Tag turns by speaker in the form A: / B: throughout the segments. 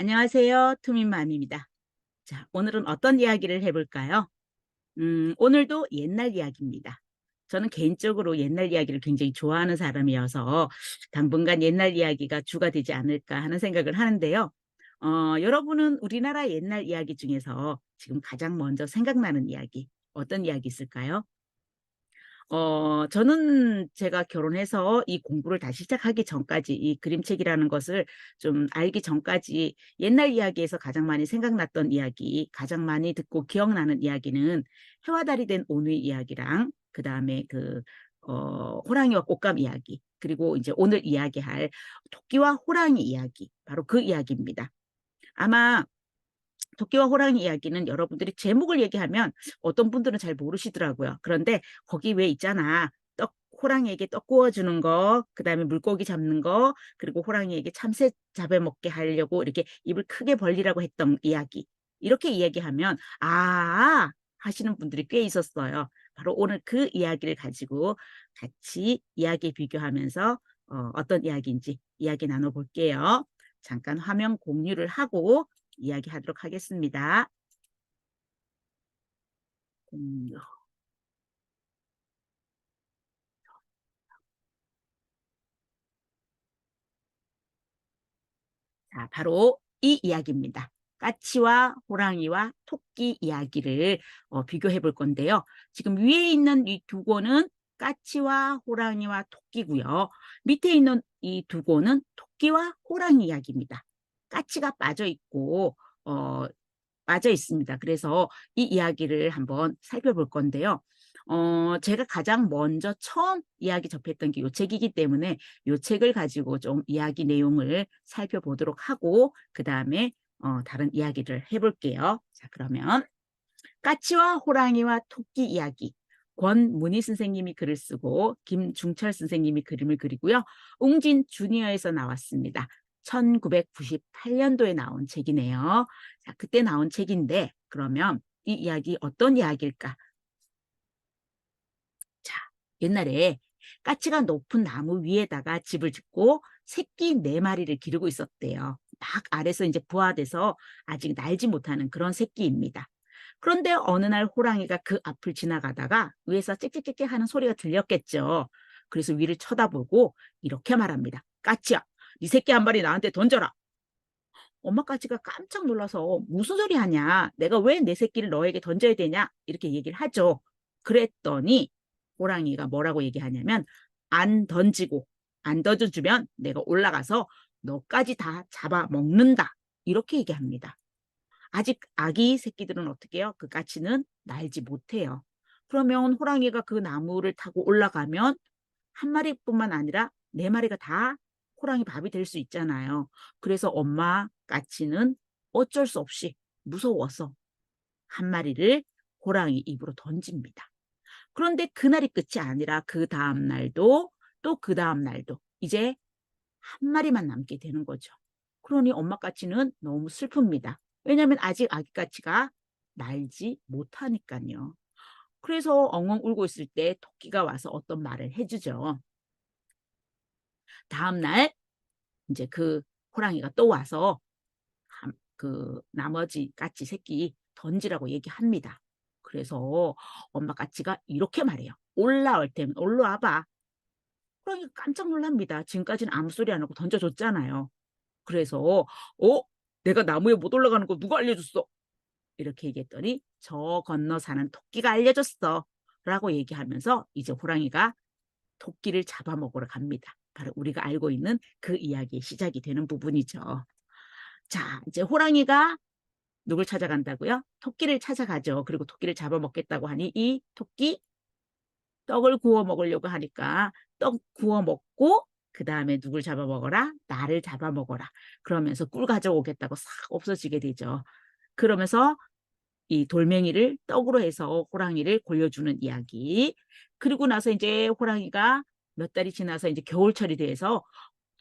A: 안녕하세요. 투민맘입니다. 자, 오늘은 어떤 이야기를 해볼까요? 오늘도 옛날 이야기입니다. 저는 개인적으로 옛날 이야기를 굉장히 좋아하는 사람이어서 당분간 옛날 이야기가 주가 되지 않을까 하는 생각을 하는데요. 여러분은 우리나라 옛날 이야기 중에서 지금 가장 먼저 생각나는 이야기, 어떤 이야기 있을까요? 저는 제가 결혼해서 이 공부를 다시 시작하기 전까지 이 그림책이라는 것을 좀 알기 전까지 옛날 이야기에서 가장 많이 생각났던 이야기, 가장 많이 듣고 기억나는 이야기는 해와 달이 된 오누이 이야기랑 그다음에 호랑이와 꽃감 이야기, 그리고 이제 오늘 이야기할 토끼와 호랑이 이야기, 바로 그 이야기입니다. 아마 토끼와 호랑이 이야기는 여러분들이 제목을 얘기하면 어떤 분들은 잘 모르시더라고요. 그런데 거기 왜 있잖아. 호랑이에게 떡 구워주는 거, 그 다음에 물고기 잡는 거, 그리고 호랑이에게 참새 잡아먹게 하려고 이렇게 입을 크게 벌리라고 했던 이야기. 이렇게 이야기하면, 하시는 분들이 꽤 있었어요. 바로 오늘 그 이야기를 가지고 같이 이야기 비교하면서 어떤 이야기인지 이야기 나눠볼게요. 잠깐 화면 공유를 하고 이야기하도록 하겠습니다. 공유. 자, 바로 이 이야기입니다. 까치와 호랑이와 토끼 이야기를 비교해 볼 건데요. 지금 위에 있는 이 두 권은 까치와 호랑이와 토끼고요. 밑에 있는 이 두 권은 토끼와 호랑이 이야기입니다. 까치가 빠져 있고 빠져 있습니다. 그래서 이 이야기를 한번 살펴볼 건데요. 제가 가장 먼저 처음 이야기 접했던 게 이 책이기 때문에 이 책을 가지고 좀 이야기 내용을 살펴보도록 하고 그 다음에 다른 이야기를 해볼게요. 자, 그러면 까치와 호랑이와 토끼 이야기. 권문희 선생님이 글을 쓰고 김중철 선생님이 그림을 그리고요. 웅진 주니어에서 나왔습니다. 1998년도에 나온 책이네요. 자, 그때 나온 책인데 그러면 이 이야기 어떤 이야기일까? 자, 옛날에 까치가 높은 나무 위에다가 집을 짓고 새끼 4마리를 기르고 있었대요. 막 아래서 이제 부화돼서 아직 날지 못하는 그런 새끼입니다. 그런데 어느 날 호랑이가 그 앞을 지나가다가 위에서 짹짹짹짹 하는 소리가 들렸겠죠. 그래서 위를 쳐다보고 이렇게 말합니다. 까치야, 네 새끼 한 마리 나한테 던져라. 엄마 까치가 깜짝 놀라서 무슨 소리 하냐? 내가 왜 내 새끼를 너에게 던져야 되냐? 이렇게 얘기를 하죠. 그랬더니 호랑이가 뭐라고 얘기하냐면 안 던지고 안 던져주면 내가 올라가서 너까지 다 잡아먹는다. 이렇게 얘기합니다. 아직 아기 새끼들은 어떻게 해요? 그 까치는 날지 못해요. 그러면 호랑이가 그 나무를 타고 올라가면 한 마리뿐만 아니라 4마리가 다 호랑이 밥이 될 수 있잖아요. 그래서 엄마 까치는 어쩔 수 없이 무서워서 한 마리를 호랑이 입으로 던집니다. 그런데 그날이 끝이 아니라 그 다음 날도 또 그 다음 날도 이제 한 마리만 남게 되는 거죠. 그러니 엄마 까치는 너무 슬픕니다. 왜냐하면 아직 아기 까치가 날지 못하니까요. 그래서 엉엉 울고 있을 때 토끼가 와서 어떤 말을 해주죠. 다음 날 이제 그 호랑이가 또 와서 그 나머지 까치 새끼 던지라고 얘기합니다. 그래서 엄마 까치가 이렇게 말해요. 올라올 때면 올라와봐. 호랑이가 깜짝 놀랍니다. 지금까지는 아무 소리 안 하고 던져줬잖아요. 그래서 내가 나무에 못 올라가는 거 누가 알려줬어? 이렇게 얘기했더니 저 건너 사는 토끼가 알려줬어. 라고 얘기하면서 이제 호랑이가 토끼를 잡아먹으러 갑니다. 바로 우리가 알고 있는 그 이야기의 시작이 되는 부분이죠. 자, 이제 호랑이가 누굴 찾아간다고요? 토끼를 찾아가죠. 그리고 토끼를 잡아먹겠다고 하니 이 토끼 떡을 구워 먹으려고 하니까 떡 구워 먹고 그 다음에 누굴 잡아먹어라? 나를 잡아먹어라. 그러면서 꿀 가져오겠다고 싹 없어지게 되죠. 그러면서 이 돌멩이를 떡으로 해서 호랑이를 골려주는 이야기. 그리고 나서 이제 호랑이가 몇 달이 지나서 이제 겨울철이 돼서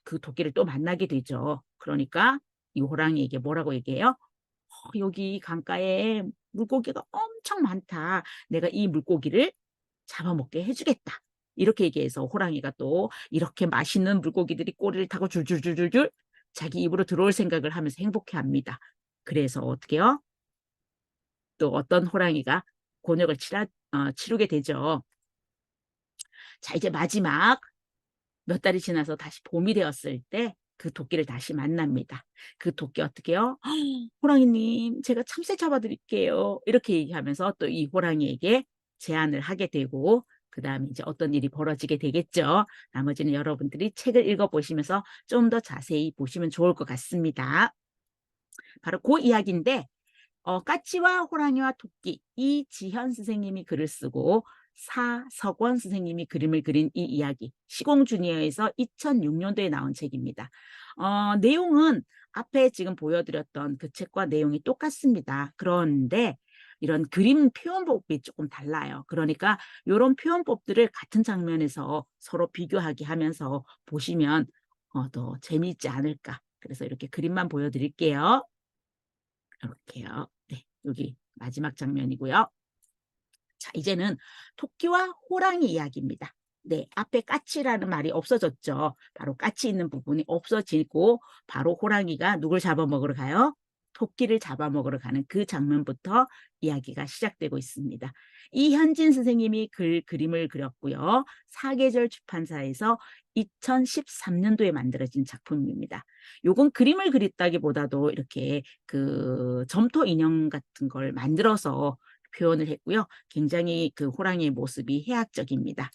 A: 그 토끼를 또 만나게 되죠. 그러니까 이 호랑이에게 뭐라고 얘기해요? 여기 강가에 물고기가 엄청 많다. 내가 이 물고기를 잡아먹게 해주겠다. 이렇게 얘기해서 호랑이가 또 이렇게 맛있는 물고기들이 꼬리를 타고 줄줄줄줄줄 자기 입으로 들어올 생각을 하면서 행복해합니다. 그래서 어떻게요? 또 어떤 호랑이가 곤욕을 치르게 되죠. 자, 이제 마지막 몇 달이 지나서 다시 봄이 되었을 때 그 토끼를 다시 만납니다. 그 토끼 어떻게 해요? 호랑이님, 제가 참새 잡아드릴게요. 이렇게 얘기하면서 또 이 호랑이에게 제안을 하게 되고, 그 다음에 이제 어떤 일이 벌어지게 되겠죠. 나머지는 여러분들이 책을 읽어보시면서 좀 더 자세히 보시면 좋을 것 같습니다. 바로 그 이야기인데, 까치와 호랑이와 토끼, 이지현 선생님이 글을 쓰고 사석원 선생님이 그림을 그린 이 이야기, 시공주니어에서 2006년도에 나온 책입니다. 내용은 앞에 지금 보여드렸던 그 책과 내용이 똑같습니다. 그런데 이런 그림 표현법이 조금 달라요. 그러니까 이런 표현법들을 같은 장면에서 서로 비교하게 하면서 보시면 더 재미있지 않을까. 그래서 이렇게 그림만 보여드릴게요. 이렇게요. 네, 여기 마지막 장면이고요. 자, 이제는 토끼와 호랑이 이야기입니다. 네, 앞에 까치라는 말이 없어졌죠. 바로 까치 있는 부분이 없어지고 바로 호랑이가 누굴 잡아먹으러 가요? 토끼를 잡아먹으러 가는 그 장면부터 이야기가 시작되고 있습니다. 이현진 선생님이 그림을 그렸고요. 사계절 출판사에서 2013년도에 만들어진 작품입니다. 요건 그림을 그렸다기보다도 이렇게 그 점토 인형 같은 걸 만들어서 표현을 했고요. 굉장히 그 호랑이의 모습이 해학적입니다.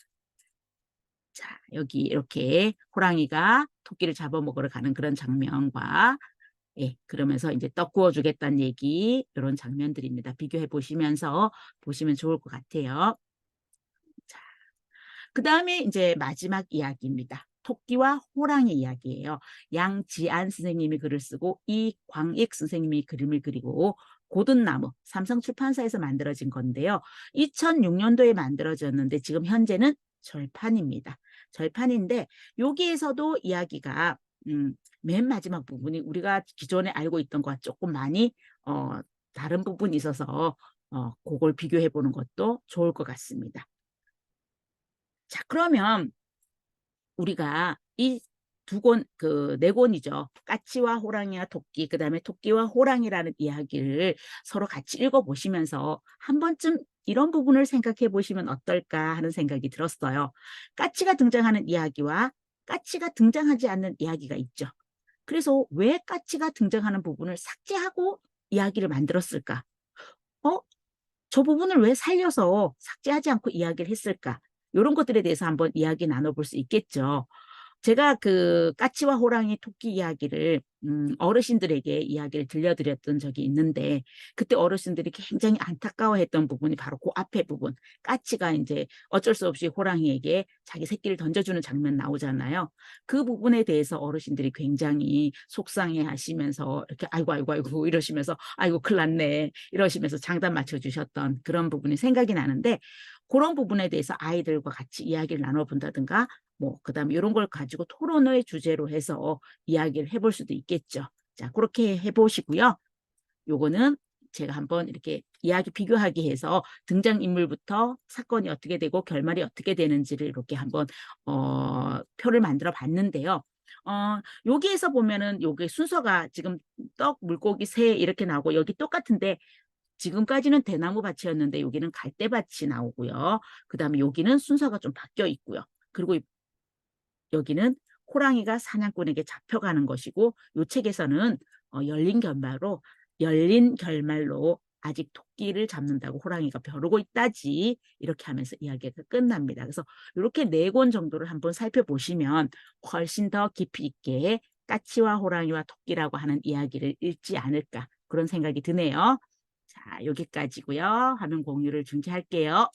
A: 자, 여기 이렇게 호랑이가 토끼를 잡아먹으러 가는 그런 장면과 그러면서 이제 떡 구워주겠다는 얘기 이런 장면들입니다. 비교해 보시면서 보시면 좋을 것 같아요. 자, 그 다음에 이제 마지막 이야기입니다. 토끼와 호랑이 이야기예요. 양지안 선생님이 글을 쓰고 이광익 선생님이 그림을 그리고 고든나무 삼성출판사에서 만들어진 건데요. 2006년도에 만들어졌는데 지금 현재는 절판입니다. 절판인데 여기에서도 이야기가 맨 마지막 부분이 우리가 기존에 알고 있던 것과 조금 많이 다른 부분이 있어서 그걸 비교해 보는 것도 좋을 것 같습니다. 자, 그러면 우리가 이 네 권이죠. 까치와 호랑이와 토끼, 그 다음에 토끼와 호랑이라는 이야기를 서로 같이 읽어보시면서 한 번쯤 이런 부분을 생각해 보시면 어떨까 하는 생각이 들었어요. 까치가 등장하는 이야기와 까치가 등장하지 않는 이야기가 있죠. 그래서 왜 까치가 등장하는 부분을 삭제하고 이야기를 만들었을까? 어? 저 부분을 왜 살려서 삭제하지 않고 이야기를 했을까? 이런 것들에 대해서 한번 이야기 나눠볼 수 있겠죠. 제가 그 까치와 호랑이 토끼 이야기를 어르신들에게 이야기를 들려드렸던 적이 있는데 그때 어르신들이 굉장히 안타까워했던 부분이 바로 그 앞에 부분. 까치가 이제 어쩔 수 없이 호랑이에게 자기 새끼를 던져주는 장면 나오잖아요. 그 부분에 대해서 어르신들이 굉장히 속상해 하시면서 이렇게 아이고 아이고 아이고 이러시면서 아이고 큰일 났네 이러시면서 장단 맞춰주셨던 그런 부분이 생각이 나는데 그런 부분에 대해서 아이들과 같이 이야기를 나눠본다든가 그다음에 이런 걸 가지고 토론의 주제로 해서 이야기를 해볼 수도 있겠죠. 자, 그렇게 해보시고요. 요거는 제가 한번 이렇게 이야기 비교하기 해서 등장인물부터 사건이 어떻게 되고 결말이 어떻게 되는지를 이렇게 한번 표를 만들어 봤는데요. 여기에서 보면은 요게 순서가 지금 떡, 물고기, 새 이렇게 나오고 여기 똑같은데 지금까지는 대나무 밭이었는데 여기는 갈대밭이 나오고요. 그 다음에 여기는 순서가 좀 바뀌어 있고요. 그리고 여기는 호랑이가 사냥꾼에게 잡혀가는 것이고 이 책에서는 열린 결말로 아직 토끼를 잡는다고 호랑이가 벼르고 있다지 이렇게 하면서 이야기가 끝납니다. 그래서 이렇게 4권 정도를 한번 살펴보시면 훨씬 더 깊이 있게 까치와 호랑이와 토끼라고 하는 이야기를 읽지 않을까 그런 생각이 드네요. 자, 여기까지고요. 화면 공유를 중지할게요.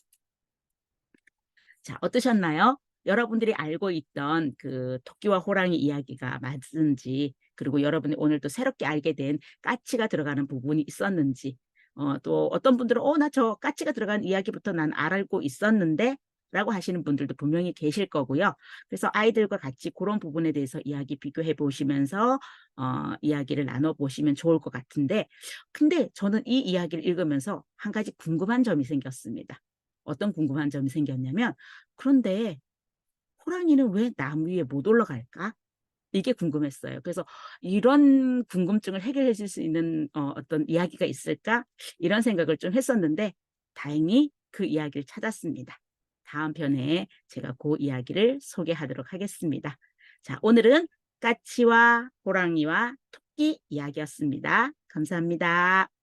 A: 자, 어떠셨나요? 여러분들이 알고 있던 그 토끼와 호랑이 이야기가 맞는지, 그리고 여러분이 오늘 또 새롭게 알게 된 까치가 들어가는 부분이 있었는지, 또 어떤 분들은 나 저 까치가 들어간 이야기부터 난 알고 있었는데 라고 하시는 분들도 분명히 계실 거고요. 그래서 아이들과 같이 그런 부분에 대해서 이야기 비교해 보시면서 이야기를 나눠보시면 좋을 것 같은데 근데 저는 이 이야기를 읽으면서 한 가지 궁금한 점이 생겼습니다. 어떤 궁금한 점이 생겼냐면 그런데 호랑이는 왜 나무 위에 못 올라갈까? 이게 궁금했어요. 그래서 '이런 궁금증을 해결해 줄 수 있는 어떤 이야기가 있을까?' 이런 생각을 좀 했었는데 다행히 그 이야기를 찾았습니다. 다음 편에 제가 그 이야기를 소개하도록 하겠습니다. 자, 오늘은 까치와 호랑이와 토끼 이야기였습니다. 감사합니다.